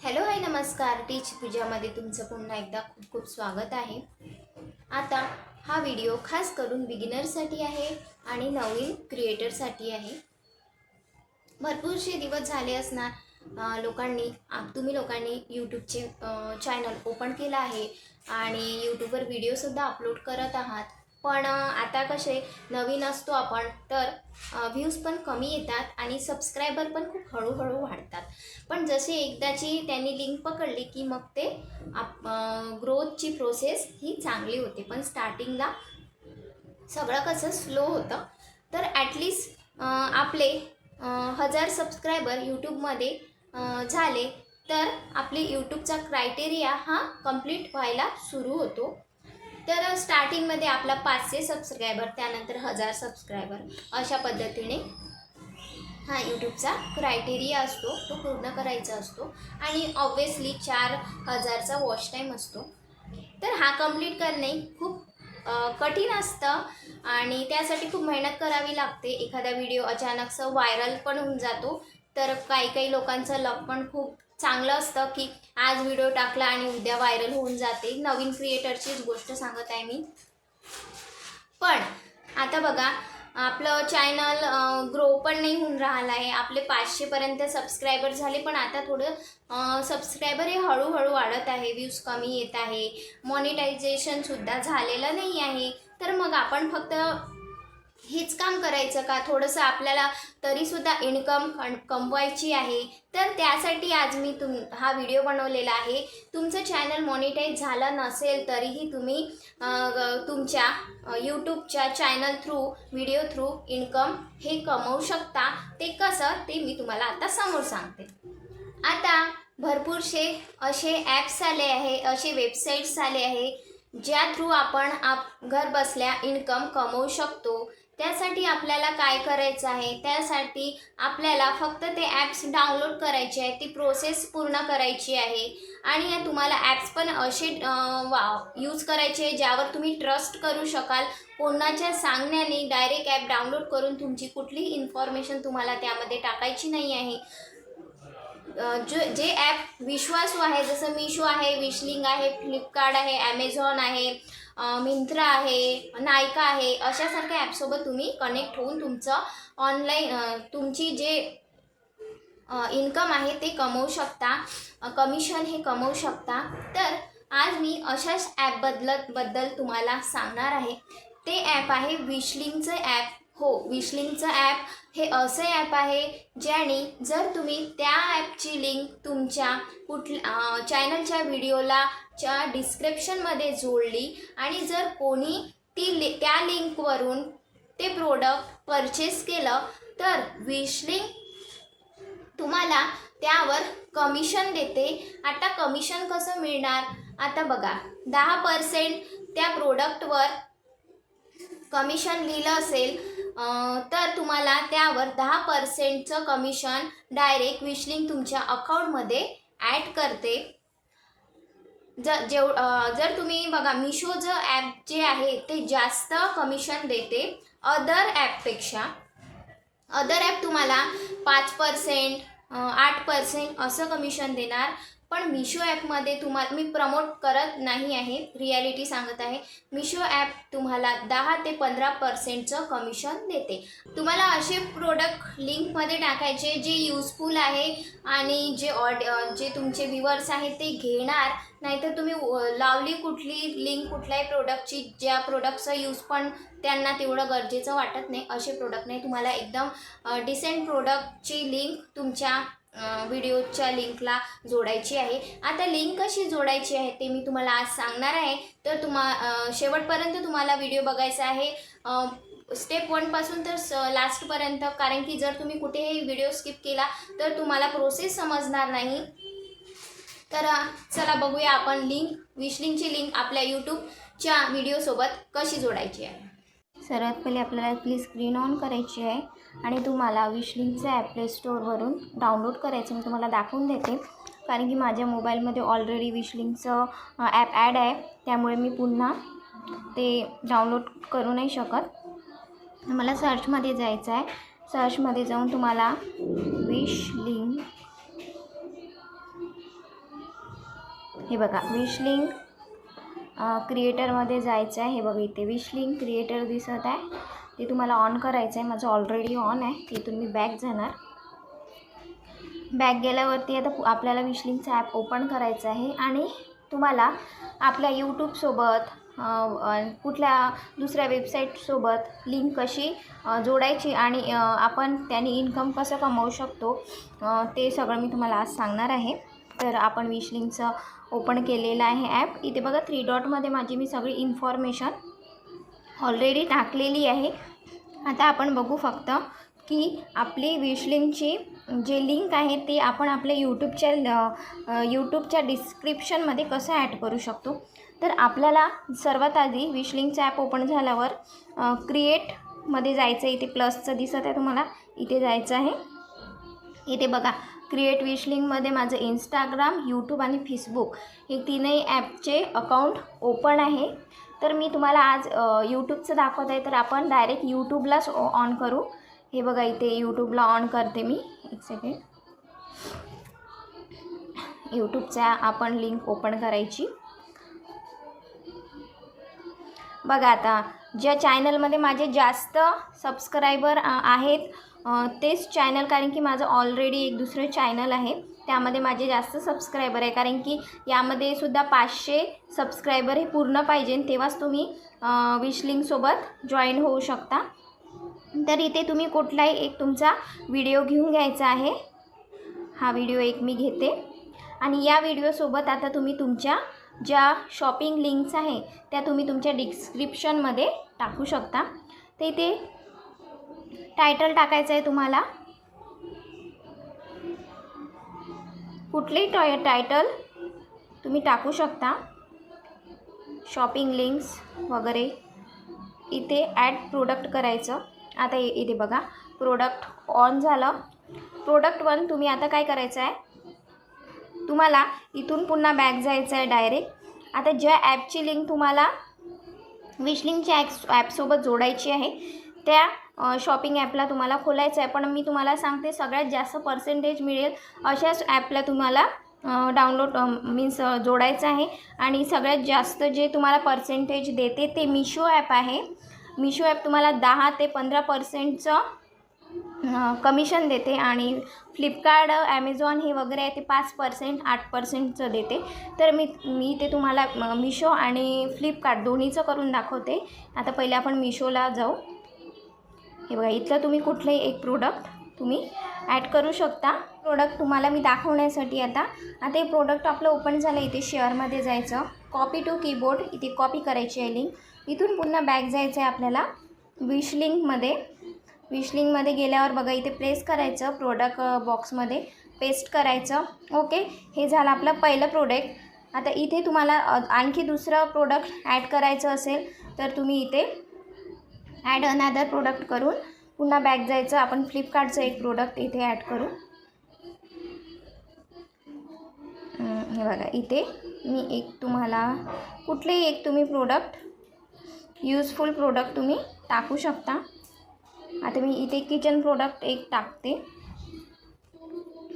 Hello hi नमस्कार. टीच पूजामध्ये तुमचं पुन्हा एकदा खूप खूप स्वागत आहे. आता हा व्हिडिओ खास करून बिगिनरसाठी आहे आणि नवीन क्रिएटरसाठी आहे. भरपूरसे दिवस झाले असणार तुम्ही लोकांनी यूट्यूबचे चॅनल ओपन केलं आहे आणि यूट्यूबवर व्हिडिओसुद्धा अपलोड करत आहात. पण आता कसे नवीन असतो आपण तर व्ह्यूज पण कमी येतात आणि सबस्क्रायबर पण खूप हळूहळू वाढतात. पण जसे एकदाची त्यांनी लिंक पकडली की मग ते ग्रोथची प्रोसेस ही चांगली होते. पण स्टार्टिंगला सगळं कसं स्लो होतं. तर ॲटलिस्ट आपले 1000 सबस्क्रायबर यूट्यूबमध्ये झाले तर आपले यूट्यूबचा क्रायटेरिया हा कंप्लीट व्हायला सुरू होतो. तर स्टार्टिंगमध्ये आपला 500 सबस्क्रायबर, त्यानंतर 1000 सबस्क्रायबर, अशा पद्धतीने हा यूट्यूबचा क्रायटेरिया असतो, तो पूर्ण करायचा असतो. आणि ऑब्व्हियसली 4000चा वॉच टाईम असतो. तर हा कंप्लीट करणे खूप कठीण असतं आणि त्यासाठी खूप मेहनत करावी लागते. एखादा व्हिडिओ अचानकसं व्हायरल पण होऊन जातो. तर काही काही लोकांचं लक पण खूप चांगलं असतं की आज व्हिडिओ टाकला आणि उद्या व्हायरल होऊन जाते. नवीन क्रिएटरचीच गोष्ट सांगत आहे मी. पण आता बघा, आपलं चॅनल ग्रो पण नाही होऊन राहिलं आहे. आपले 500पर्यंत सबस्क्रायबर झाले, पण आता थोडं सबस्क्रायबर हे हळूहळू वाढत आहे. व्ह्यूज कमी येत आहे. मॉनिटायझेशनसुद्धा झालेलं नाही आहे. तर मग आपण फक्त हेच काम करायचं का? थोडंसं आपल्याला तरीसुद्धा इन्कम कमवायची आहे. तर त्यासाठी आज मी हा व्हिडिओ बनवलेला आहे. तुमचं चॅनल मॉनिटाईज झालं नसेल तरीही तुम्ही तुमच्या यूट्यूबच्या channel through, video through income हे कमवू शकता. ते कसं ते मी तुम्हाला आता समोर सांगते. आता भरपूरसे असे ॲप्स आले आहे, असे वेबसाईट्स आले आहे ज्या थ्रू आपण घर बसल्या इन्कम कमवू शकतो. त्यासाठी आपल्याला काय करायचं आहे? त्यासाठी आपल्याला फक्त ते ॲप्स डाउनलोड करायचे आहे, ती प्रोसेस पूर्ण करायची आहे. आणि तुम्हाला ॲप्स पण असे यूज करायचे आहे ज्यावर तुम्ही ट्रस्ट करू शकाल. कोणाच्या सांगण्याने डायरेक्ट ॲप डाउनलोड करून तुमची कुठलीही इन्फॉर्मेशन तुम्हाला त्यामध्ये टाकायची नाही आहे. जे ॲप विश्वासू आहे, जसं मीशो आहे, विशलिंग आहे, फ्लिपकार्ट आहे, ॲमेझॉन आहे, मिंत्रा आहे, नायका आहे, अशासारख्या ॲपसोबत तुम्ही कनेक्ट होऊन तुमचं ऑनलाईन तुमची जे इन्कम आहे ते कमवू शकता, कमिशन हे कमवू शकता. तर आज मी अशाच ॲपबद्दल तुम्हाला सांगणार आहे. ते ॲप आहे विशलिंगचं ॲप. हो, विशलिंगचं ॲप हे असं ॲप आहे ज्याने जर तुम्ही त्या ॲपची लिंक तुमच्या चॅनलच्या व्हिडिओला डिस्क्रिप्शनमध्ये जोडली आणि जर कोणी त्या लिंकवरून ते प्रोडक्ट परचेस केलं तर विशलिंग तुम्हाला त्यावर कमिशन देते. आता कमिशन कसं मिळणार? आता बघा, 10% त्या प्रोडक्टवर कमिशन लिहिलं असेल तर तुम्हाला त्यावर 10%चं कमिशन डायरेक्ट विशलिंग तुमच्या अकाउंटमध्ये ॲड करते. जर तुम्ही बघा, मिशोचं ॲप जे आहे ते जास्त कमिशन देते अदर ॲपपेक्षा. अदर ॲप तुम्हाला 5%, 8% असं कमिशन देणार. पण मिशो ॲपमध्ये मी प्रमोट करत नाही आहे, रिॲलिटी सांगत आहे. मिशो ॲप तुम्हाला 10 ते 15%चं कमिशन देते. तुम्हाला असे प्रोडक्ट लिंकमध्ये टाकायचे जे युजफुल आहे आणि जे तुमचे व्ह्यूअर्स आहेत ते घेणार. नाहीतर तुम्ही लावली कुठली लिंक कुठल्याही प्रोडक्टची ज्या प्रोडक्टचं यूज पण त्यांना तेवढं गरजेचं वाटत नाही, असे प्रोडक्ट नाही. तुम्हाला एकदम डिसेंट प्रोडक्टची लिंक तुमच्या व्हिडिओच्या लिंकला जोडायची आहे. आता लिंक कशी जोडायची आहे ते मी तुम्हाला आज सांगणार आहे. तर शेवटपर्यंत तुम्हाला व्हिडिओ बघायचा आहे, स्टेप 1 पासून तर लास्टपर्यंत. कारण की जर तुम्ही कुठेही व्हिडिओ स्किप केला तर तुम्हाला प्रोसेस समजणार नाही. तर चला बघूया आपण विशलिंगची लिंक आपल्या यूट्यूबच्या व्हिडिओसोबत कशी जोडायची आहे. सर्वात पहिले आपल्याला आपली स्क्रीन ऑन करायची आहे आणि तुम्हाला विशलिंगचं ॲप प्ले स्टोअरवरून डाउनलोड करायचं. मी तुम्हाला दाखवून देते कारण की माझ्या मोबाईलमध्ये ऑलरेडी विशलिंगचं ॲप ॲड आहे, त्यामुळे मी पुन्हा ते डाउनलोड करू नाही शकत. मला सर्चमध्ये जायचं आहे. सर्चमध्ये जाऊन तुम्हाला विशलिंग हे बघा विश लिंक क्रिएटरमध्ये जायचं आहे. हे बघा इथे विश लिंक क्रिएटर दिसत आहे, ते तुम्हाला ऑन करायचं आहे. माझं ऑलरेडी ऑन आहे. तिथून मी बॅक जाणार. बॅक गेल्यावरती आता आपल्याला विश लिंकचं ॲप ओपन करायचं आहे आणि तुम्हाला आपल्या यूट्यूबसोबत कुठल्या दुसऱ्या वेबसाईटसोबत लिंक कशी जोडायची आणि आपण त्याने इन्कम कसं कमवू शकतो ते सगळं मी तुम्हाला आज सांगणार आहे. तर आपण विश लिंकचं ओपन केलेलं आहे ॲप. इथे बघा 3 डॉटमध्ये माझी मी सगळी इन्फॉर्मेशन ऑलरेडी टाकलेली आहे. आता आपण बघू फक्त की आपली विश लिंकची जे लिंक आहे ते आपण आपल्या यूट्यूबच्या डिस्क्रिप्शनमध्ये कसं ॲड करू शकतो. तर आपल्याला सर्वात आधी विश लिंकचं ॲप ओपन झाल्यावर क्रिएटमध्ये जायचं आहे. इथे प्लसचं दिसत आहे तुम्हाला, इथे जायचं आहे. इथे बघा क्रिएट विश लिंकमध्ये माझं इंस्टाग्राम, यूट्यूब आणि फेसबुक हे तीनही ॲपचे अकाउंट ओपन आहे. तर मी तुम्हाला आज यूट्यूबचं दाखवत आहे, तर आपण डायरेक्ट यूट्यूबलाच ऑन करू. हे बघा इथे यूट्यूबला ऑन करते मी. एक सेकंड. यूट्यूबचा आपण लिंक ओपन करायची. बघा आता ज्या चॅनलमध्ये माझे जास्त सबस्क्रायबर आहेत तेच चॅनल, कारण की माझं ऑलरेडी एक दुसरं चॅनल आहे त्यामध्ये माझे जास्त सबस्क्रायबर आहे, कारण की यामध्ये सुद्धा 500 सबस्क्रायबर हे पूर्ण पाहिजे, तेव्हाच तुम्ही विश लिंकसोबत जॉईन होऊ शकता. तर इथे तुम्ही कुठलाही एक तुमचा व्हिडिओ घेऊन घ्यायचा आहे. हा व्हिडिओ एक मी घेते आणि या व्हिडिओसोबत आता तुम्ही तुमच्या ज्या शॉपिंग लिंक्स आहे त्या तुम्ही तुमच्या डिस्क्रिप्शनमध्ये टाकू शकता. तर इथे टायटल टाकायचं आहे तुम्हाला. कुठलेही टायटल तुम्ही टाकू शकता, शॉपिंग लिंक्स वगैरे. इथे ॲड प्रोडक्ट करायचं. आता इथे बघा प्रोडक्ट ऑन झालं. प्रोडक्ट 1 तुम्ही आता काय करायचं आहे, तुम्हाला इथून पुन्हा बॅक जायचं आहे डायरेक्ट. आता ज्या ॲपची लिंक तुम्हाला विश लिंकच्या ॲपसोबत जोडायची आहे त्या शॉपिंग ॲपला तुम्हाला खोलायचं आहे. पण मी तुम्हाला सांगते सगळ्यात जास्त पर्सेंटेज मिळेल अशाच ॲपला तुम्हाला डाउनलोड मीन्स जोडायचं आहे. आणि सगळ्यात जास्त जे तुम्हाला पर्सेंटेज देते ते मिशो ॲप आहे. मिशो ॲप तुम्हाला 10 ते 15% कमिशन देते आणि फ्लिपकार्ट, ॲमेझॉन हे वगैरे आहे ते 5%, 8% देते. तर मी ते तुम्हाला मिशो आणि फ्लिपकार्ट दोन्हीचं करून दाखवते. आता पहिले आपण मिशोला जाऊ. हे बघा इथलं तुम्ही कुठलंही एक प्रोडक्ट तुम्ही ॲड करू शकता. प्रोडक्ट तुम्हाला मी दाखवण्यासाठी आता हे प्रोडक्ट आपलं ओपन झालं. इथे शेअरमध्ये जायचं, कॉपी टू कीबोर्ड इथे कॉपी करायची आहे लिंक. इथून पुन्हा बॅक जायचं आहे आपल्याला विश लिंकमध्ये. विश लिंकमध्ये गेल्यावर बघा इथे प्लेस करायचं, प्रोडक्ट बॉक्समध्ये पेस्ट करायचं. ओके, हे झालं आपलं पहिलं प्रोडक्ट. आता इथे तुम्हाला आणखी दुसरं प्रोडक्ट ॲड करायचं असेल तर तुम्ही इथे ॲड अनदर प्रोडक्ट करून पुन्हा बॅक जायचं. आपण फ्लिपकार्टचं एक प्रोडक्ट इथे ॲड करू. हे बघा इथे मी एक तुम्हाला कुठलेही एक तुम्ही प्रोडक्ट यूजफुल प्रोडक्ट तुम्ही टाकू शकता. आता मी इथे किचन प्रोडक्ट एक टाकते.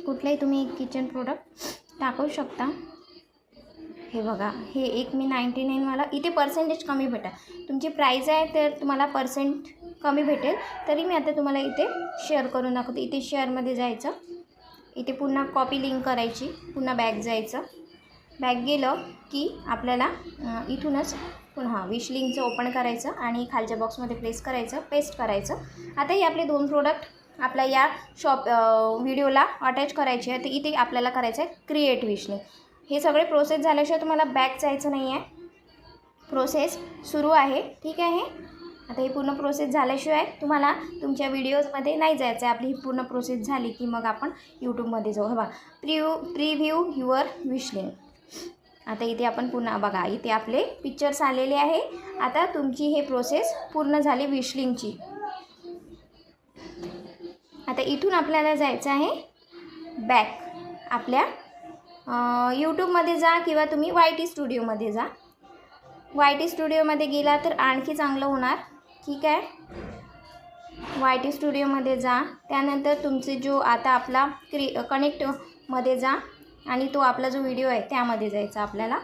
कुठलेही तुम्ही एक किचन प्रोडक्ट टाकू शकता. हे बघा हे एक मी 99 मला इथे पर्सेंटेज कमी भेटेल. तुमची प्राईज आहे तर तुम्हाला पर्सेंट कमी भेटेल. तरी मी आता तुम्हाला इथे शेअर करून दाखवते. इथे शेअरमध्ये जायचं, इथे पुन्हा कॉपी लिंक करायची, पुन्हा बॅक जायचं. बॅक गेलं की आपल्याला इथूनच पुन्हा विश लिंकचं ओपन करायचं आणि खालच्या बॉक्समध्ये प्लेस करायचं, पेस्ट करायचं. आता हे आपले 2 प्रोडक्ट आपल्या या व्हिडिओला अटॅच करायचे आहे. तर इथे आपल्याला करायचं आहे क्रिएट विश लिंक. हे सगळे प्रोसेस झाल्याशिवाय तुम्हाला बॅक जायचं नाही आहे. प्रोसेस सुरू आहे, ठीक आहे. आता ही पूर्ण प्रोसेस झाल्याशिवाय तुम्हाला तुमच्या व्हिडिओजमध्ये नाही जायचं आहे. आपली ही पूर्ण प्रोसेस झाली की मग आपण यूट्यूबमध्ये जाऊ. बघा प्रिव्ह्यू युअर विश लिंक. आता इथे आपण पुन्हा बघा इथे आपले पिक्चर्स आलेले आहे. आता तुमची हे प्रोसेस पूर्ण झाली विश लिंकची. आता इथून आपल्याला जायचं आहे बॅक. आपल्या यूट्यूबमध्ये जा किंवा तुम्ही YT स्टुडिओमध्ये जा. YT स्टुडिओमध्ये गेला तर आणखी चांगलं होणार, ठीक आहे. YT स्टुडिओमध्ये जा. त्यानंतर तुमचे जो आता आपला कनेक्टमध्ये जा आणि तो आपला जो व्हिडिओ आहे त्यामध्ये जायचा आपल्याला,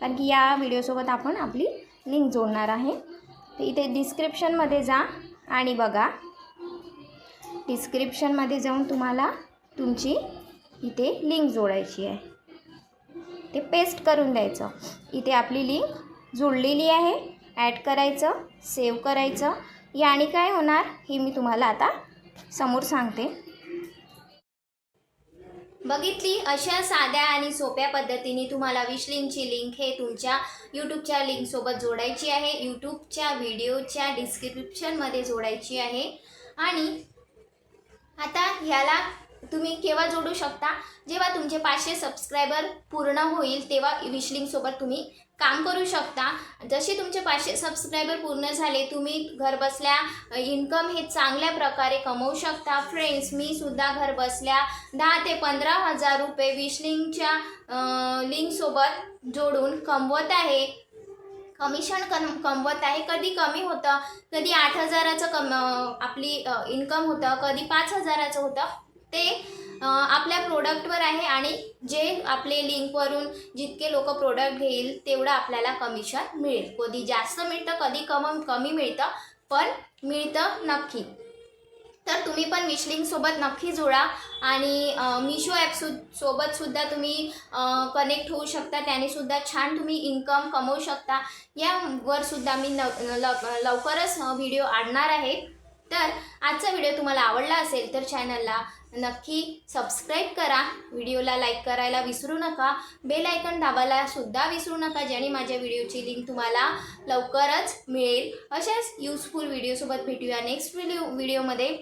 कारण की या व्हिडिओसोबत आपण आपली लिंक जोडणार आहे. तर इथे डिस्क्रिप्शनमध्ये जा आणि बघा. डिस्क्रिप्शनमध्ये जाऊन तुम्हाला तुमची इथे लिंक जोडायची आहे, ते पेस्ट करून द्यायचं. इथे आपली लिंक जोडलेली आहे. ॲड करायचं, सेव्ह करायचं. याने काय होणार हे मी तुम्हाला आता समोर सांगते. बघितली, अशा साध्या आणि सोप्या पद्धतीने तुम्हाला विश लिंकची लिंक हे तुमच्या यूट्यूबच्या लिंकसोबत जोडायची आहे. यूट्यूबच्या व्हिडिओच्या डिस्क्रिप्शनमध्ये जोडायची आहे. आणि आता ह्याला तुम्ही केव्हा जोडू शकता, जेव्हा तुमचे 500 सबस्क्रायबर पूर्ण होईल तेव्हा विश लिंकसोबत तुम्ही काम करू शकता. जसे तुमचे 500 सबस्क्रायबर पूर्ण झाले, तुम्ही घरबसल्या इन्कम हे चांगल्या प्रकारे कमवू शकता. फ्रेंड्स, मी सुद्धा घरबसल्या 10 ते 15,000 रुपये विश लिंकच्या लिंकसोबत जोडून कमवत आहे. कमिशन कमवत आहे. कधी कमी होतं, कधी 8,000चं आपली इन्कम होतं, कधी 5,000चं होतं. ते आपल्या प्रोडक्टवर आहे. आणि जे आपले लिंकवरून जितके लोक प्रोडक्ट घेईल तेवढं आपल्याला कमिशन मिळेल. कधी जास्त मिळतं, कधी कमी मिळतं, पण मिळतं नक्की. तर तुम्ही पण विश लिंकसोबत नक्की जोडा. आणि मिशो ॲप सोबतसुद्धा तुम्ही कनेक्ट होऊ शकता. त्यानेसुद्धा छान तुम्ही इन्कम कमवू शकता. यावरसुद्धा मी लवकरच व्हिडिओ आणणार आहे. तर आजचा व्हिडिओ तुम्हाला आवडला असेल तर चॅनलला नक्की सबस्क्राईब करा. व्हिडिओला लाईक करायला विसरू नका. बेल आयकॉन दाबायला सुद्धा विसरू नका, ज्याने माझ्या व्हिडिओची लिंक तुम्हाला लवकरच मिळेल. अशाच युजफुल व्हिडिओसोबत भेटूया नेक्स्ट व्हिडिओमध्ये.